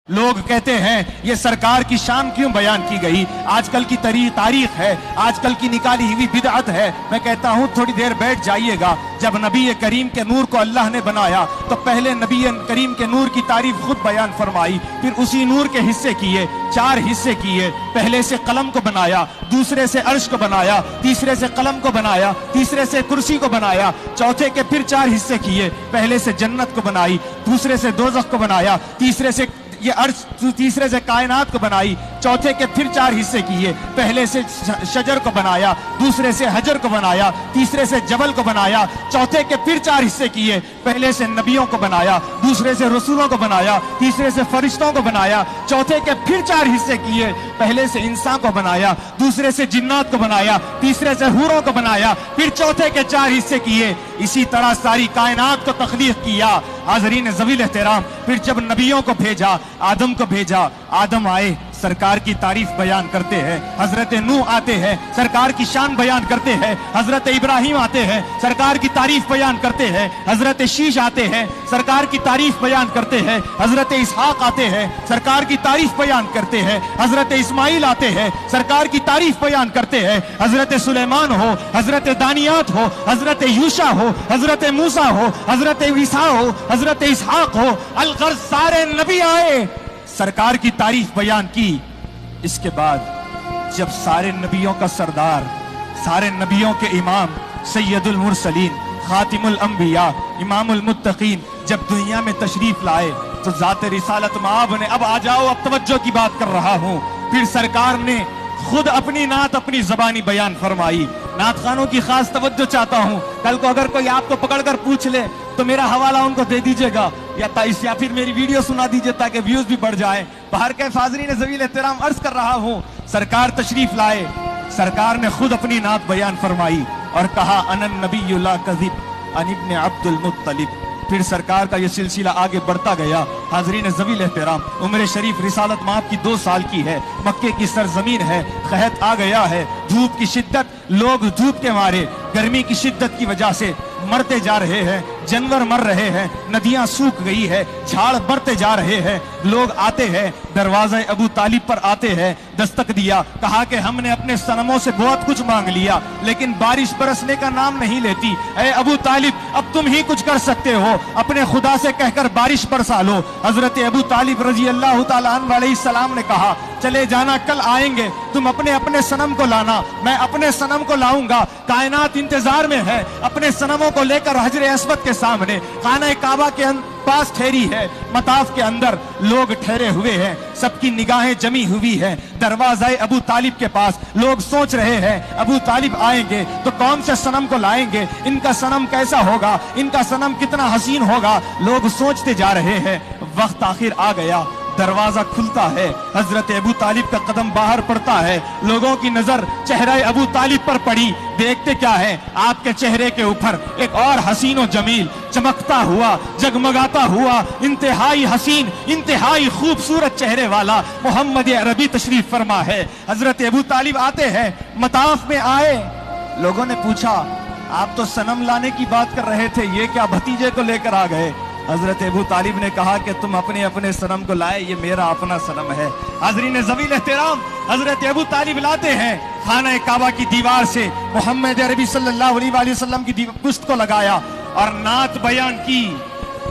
लोग कहते हैं ये सरकार की शान क्यों बयान की गई, आजकल की तारीख है, आजकल की निकाली हुई बिदअत है। मैं कहता हूँ थोड़ी देर बैठ जाइएगा। जब नबी करीम के नूर को अल्लाह ने बनाया तो पहले नबी करीम के नूर की तारीफ खुद बयान फरमाई, फिर उसी नूर के हिस्से किए, 4 हिस्से किए। पहले से कलम को बनाया, दूसरे से अर्श को बनाया, तीसरे से कलम को बनाया, तीसरे से कुर्सी को बनाया, चौथे के फिर 4 हिस्से किए। पहले से जन्नत को बनाई, दूसरे से दोज़ख को बनाया, तीसरे से ये अर्श, तीसरे से कायनात को बनाई, चौथे के फिर 4 हिस्से किए। पहले से शजर को बनाया, दूसरे से हजर को बनाया, तीसरे से जबल को बनाया, चौथे के फिर 4 हिस्से किए। पहले से नबियों को बनाया, दूसरे से रसूलों को बनाया, तीसरे से फरिश्तों को बनाया, चौथे के फिर 4 हिस्से किए। पहले से इंसान को बनाया, दूसरे से जिन्नात को बनाया, तीसरे से हूरों को बनाया, फिर चौथे के 4 हिस्से किए। इसी तरह सारी कायनात को तख्लीक किया। हाज़रीन ज़वील एहतराम, फिर जब नबियों को भेजा, आदम को भेजा, आदम आए, सरकार की तारीफ बयान करते हैं। हजरत नूह आते हैं, सरकार की शान बयान करते हैं। हजरत इब्राहिम आते हैं, सरकार की तारीफ बयान करते हैं। हजरत शीश आते हैं, सरकार की तारीफ बयान करते हैं। हजरत इसहाक आते हैं, सरकार की तारीफ बयान करते हैं। हजरत इस्माइल आते हैं, सरकार की तारीफ बयान करते हैं। हजरत सुलेमान हो, हजरत दानियात हो, हजरत यूशा हो, हजरत मूसा हो, हजरत ईसा हो, हजरत इसहाक हो, अलगर्ज सारे नबी आए, सरकार की तारीफ बयान की। इसके बाद जब सारे नबियों का सरदार, सारे नबियों के इमाम, सैयदुल मुरसलीन, खातिमुल अंबिया, इमामुल मुत्तकीन जब दुनिया में तशरीफ लाए तो ज़ात रिसालत माब ने, अब आ जाओ, अब तवज्जो की बात कर रहा हूँ। फिर सरकार ने खुद अपनी नात अपनी जबानी बयान फरमाई। नात खानों की खास तवज्जो चाहता हूँ। कल को अगर कोई आपको पकड़कर पूछ ले तो मेरा हवाला उनको दे दीजिएगा, या फिर मेरी वीडियो सुना दीजिए ताकि व्यूज भी बढ़ जाए। बाहर के फाज़रीन ज़वील एहतराम, अर्ज कर रहा हूँ, सरकार तशरीफ लाए, सरकार ने खुद अपनी नात बयान फरमाई और कहा, अनन नबी ला कज़िब अन इब्न अब्दुल मुत्तलिब। फिर सरकार का ये सिलसिला आगे बढ़ता गया। हाज़रीन ज़वील एहतराम, उम्र शरीफ रिसालत माप की 2 साल की है, मक्के की सरजमीन है, कहत आ गया है, धूप की शिद्दत, लोग धूप के मारे, गर्मी की शिद्दत की वजह से मरते जा रहे हैं, जानवर मर रहे हैं, नदियां सूख गई है, झाड़ बढ़ते जा रहे हैं। लोग आते हैं, दरवाज़े अबू तालिब पर आते हैं, दस्तक दिया, कहा कि हमने अपने सनमों से बहुत कुछ मांग लिया लेकिन बारिश बरसने का नाम नहीं लेती। ऐ अबू तालिब, अब तुम ही कुछ कर सकते हो, अपने खुदा से कहकर बारिश बरसा लो। हजरत अबू तालिब रजी अल्लाह तआला अन्हु अलैहिस्सलाम ने कहा, चले जाना, कल आएंगे, तुम अपने अपने सनम को लाना, मैं अपने सनम को लाऊंगा। कायनात इंतजार में है, अपने सनमों को लेकर हजर अस्वद के सामने खाना काबा के पास ठहरी है। मताफ के अंदर लोग ठहरे हुए हैं, सबकी निगाहें जमी हुई है दरवाज़े अबू तालिब के पास। लोग सोच रहे हैं अबू तालिब आएंगे तो कौन से सनम को लाएंगे, इनका सनम कैसा होगा, इनका सनम कितना हसीन होगा। लोग सोचते जा रहे हैं। वक्त आखिर आ गया, दरवाजा खुलता है, हजरत अबू तालिब का कदम बाहर पड़ता है। लोगों की नजर चेहरे अबू तालिब पर पड़ी। देखते क्या है, आपके चेहरे के ऊपर एक और हसीन और जमील, चमकता हुआ, जगमगाता हुआ, इंतहाई हसीन, इंतहाई खूबसूरत चेहरे वाला मोहम्मद अरबी तशरीफ फरमा है। हजरत अबू तालिब आते हैं, मताफ में आए। लोगों ने पूछा, आप तो सनम लाने की बात कर रहे थे, ये क्या भतीजे को लेकर आ गए? हजरत अबू तालिब ने कहा कि तुम अपने अपने सनम को लाए, ये मेरा अपना सनम है। हाज़रीन ज़वील एहतराम, हजरत अबू तालिब लाते हैं, खाना काबा की दीवार से मोहम्मद अरबी सल्लल्लाहु अलैहि वसल्लम की पुश्त को लगाया और नात बयान की।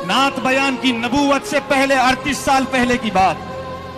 नात बयान की, नबूवत से पहले 38 साल पहले की बात,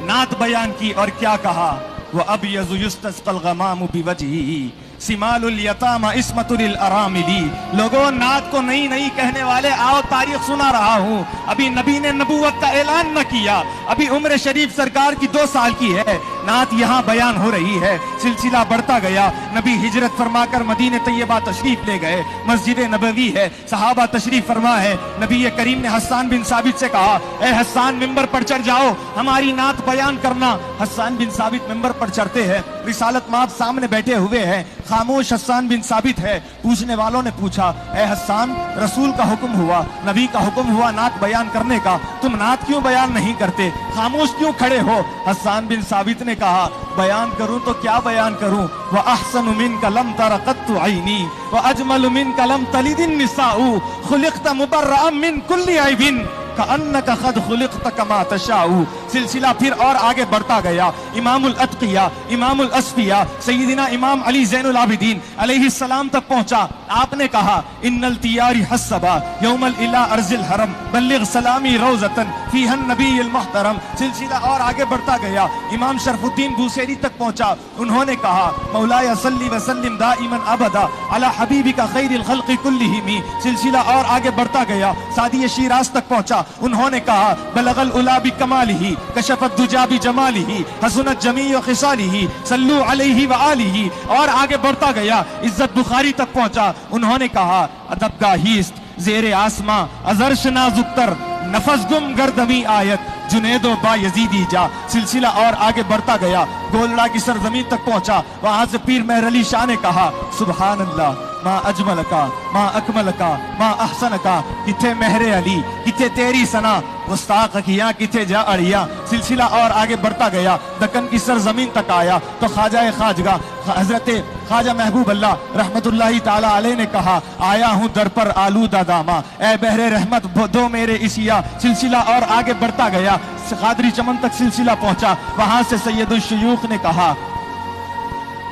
नात बयान की। और क्या कहा, वह अब युस्तस्क़ल ग़मामु बिवजहिही सिमालुल यतामा इस्मतुल अरामिली। लोगों, नात को नई नई कहने वाले, आओ तारीख सुना रहा हूँ। अभी नबी ने नबूवत का ऐलान न किया, अभी उम्र शरीफ सरकार की 2 साल की है, नात यहाँ बयान हो रही है। सिलसिला बढ़ता गया। नबी हिजरत फरमाकर मदीने तैयबा तशरीफ ले गए, मस्जिद नबवी है, सहाबा तशरीफ फरमा है। नबी करीम ने हस्सान बिन साबित से कहा, ए हस्सान, मिंबर पर चढ़ जाओ, हमारी नात बयान करना। हस्सान बिन साबित मिंबर पर चढ़ते हैं, रिसालत माब सामने बैठे हुए हैं, खामोश हस्सान बिन साबित है। पूछने वालों ने पूछा, ए हस्सान, रसूल का हुक्म हुआ, नबी का हुक्म हुआ नात बयान करने का, तुम नात क्यों बयान नहीं करते, खामोश क्यों खड़े हो? हस्सान बिन साबित ने कहा, बयान करूं तो क्या बयान करूं, व अहसनु मिनका लम तरा कत्तु ऐनी व अजमलु मिनका लम तलिदिन निसाउ खुलिक़्त मुबर्रअम मिन कुल्ली ऐबिन कअन्नका क़द खुलिक़्त कमा तशाउ। सिलसिला फिर और आगे बढ़ता गया। इमामुल अत्किया, इमामुल अस्फिया, सैयदना इमाम अली ज़ैनुल आबिदीन अलैहिस्सलाम तक पहुंचा। आपने कहा इन्नल तियारी हस्सबा यौमल इला अर्जिल हरम बल्लिग सलामी रोज़तन फीहन नबील मुहतरम। सिलसिला और आगे बढ़ता गया। इमाम शरफुद्दीन बूसेरी तक पहुंचा। उन्होंने कहा मौलाया सल्ली व सल्लिम दाइमन अबदा अला हबीबिका खैरिल खल्क़ि कुल्लिहिम। सिलसिला और आगे बढ़ता गया। सादी शिराज तक पहुंचा। उन्होंने कहा बलगल उला बि कमालिही कशफत दुजा बि जमालिही हसनत जमीअ खिसालिही सल्लू अलैहि व आलिही। और आगे बढ़ता गया। इज्जत बुखारी तक पहुंचा। उन्होंने कहा अदब गाहीस्त ज़ेरे आसमां अज़र्श नाज़ुक्तर नफस गुम गर्दमी आयत जुनेदो बा यजीदी जा। सिलसिला और आगे बढ़ता गया। गोलड़ा की सरजमीन तक पहुंचा। वहां से पीर मेहर अली शाह ने कहा सुभान अल्लाह मां अजमल का मां अकमल का मां अहसन का। किथे मेहरे अली किथे तेरी सना गुस्ताख किया किथे जा अड़िया। सिलसिला और आगे बढ़ता गया। दक्कन की सरजमीन तक आया तो ख्वाजा खाजगा हजरत ख्वाजा महबूब अल्लाह रहमतुल्लाहि ताला अलैह ने कहा आया हूँ दर पर आलूदा दामा ए बहरे रहमत दो मेरे इसिया। सिलसिला और आगे बढ़ता गया। कादरी चमन तक सिलसिला पहुंचा। वहां से सैयदुल शयूख ने कहा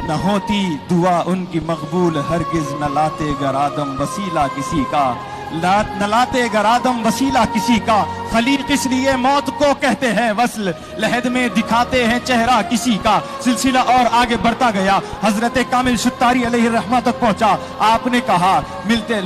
न होती दुआ उनकी मकबूल हरगिज न लाते गरादम वसीला किसी का न लाते गरादम वसीला किसी का। खलील किस लिए मौत को कहते हैं वस्ल लहद में दिखाते हैं चेहरा किसी का। सिलसिला और आगे बढ़ता गया। हजरत कामिल शुत्तारी अलैहि रहमत तक पहुंचा। आपने कहा मिलते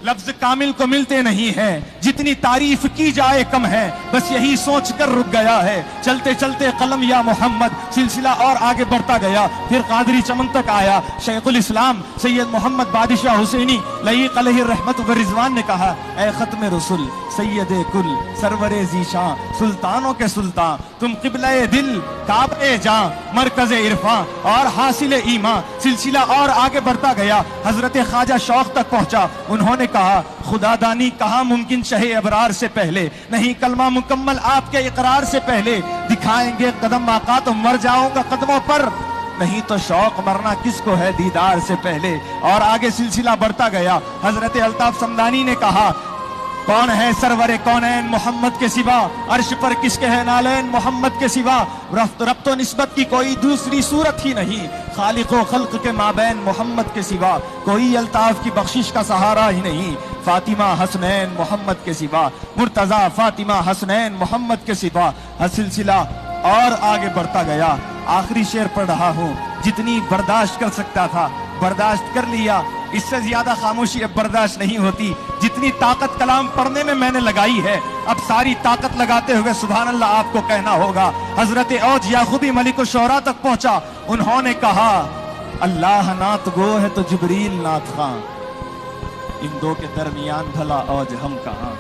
लफ्ज कामिल को मिलते नहीं है जितनी तारीफ की जाए कम है बस यही सोच कर रुक गया है चलते चलते कलम या मोहम्मद। सिलसिला और आगे बढ़ता गया। फिर कादरी चमन तक आया। शेखुल इस्लाम सैयद मोहम्मद बादिशाह हुसैनी लईक अलैहि रहमत व रिजवान ने कहा ए खत्म रसूल सैयद कुल सरवरे ज़ीशान सुल्तानों के सुल्तान तुम क़िबले दिल काबे जां मरकज़े इरफां और हासिल ईमान। सिलसिला और आगे बढ़ता गया। हजरत ख्वाजा शौक तक पहुंचा। उन्होंने कहा खुदादानी कहाँ मुमकिन शहे अबरार से पहले नहीं कलमा मुकम्मल आपके इकरार से पहले दिखाएंगे कदम आका तो मर जाऊंगा कदमों पर नहीं तो शौक मरना किसको है दीदार से पहले। और आगे सिलसिला बढ़ता गया। हजरत अल्ताफ समदानी ने कहा कौन है सरवरे कौनैन मोहम्मद के सिवा अर्श पर किसके है नालैन मोहम्मद के सिवा। रब्तो निस्बत की कोई दूसरी सूरत ही नहीं खालिको खल्क के माबैन मोहम्मद के सिवा कोई अल्ताफ की बख्शिश का सहारा ही नहीं। फातिमा हसनैन मोहम्मद के सिवा मुर्तजा फातिमा हसनैन मोहम्मद के सिवा। सिलसिला और आगे बढ़ता गया। आखिरी शेर पढ़ रहा हूँ। जितनी बर्दाश्त कर सकता था बर्दाश्त कर लिया। इससे ज्यादा खामोशी अब बर्दाश्त नहीं होती। जितनी ताकत कलाम पढ़ने में मैंने लगाई है अब सारी ताकत लगाते हुए सुभान अल्लाह आपको कहना होगा। हजरत औज याकूबी मलिक शोरा तक पहुंचा। उन्होंने कहा अल्लाह नात गो है तो जिब्रील नात खां इन दो के दरमियान भला औज हम कहां।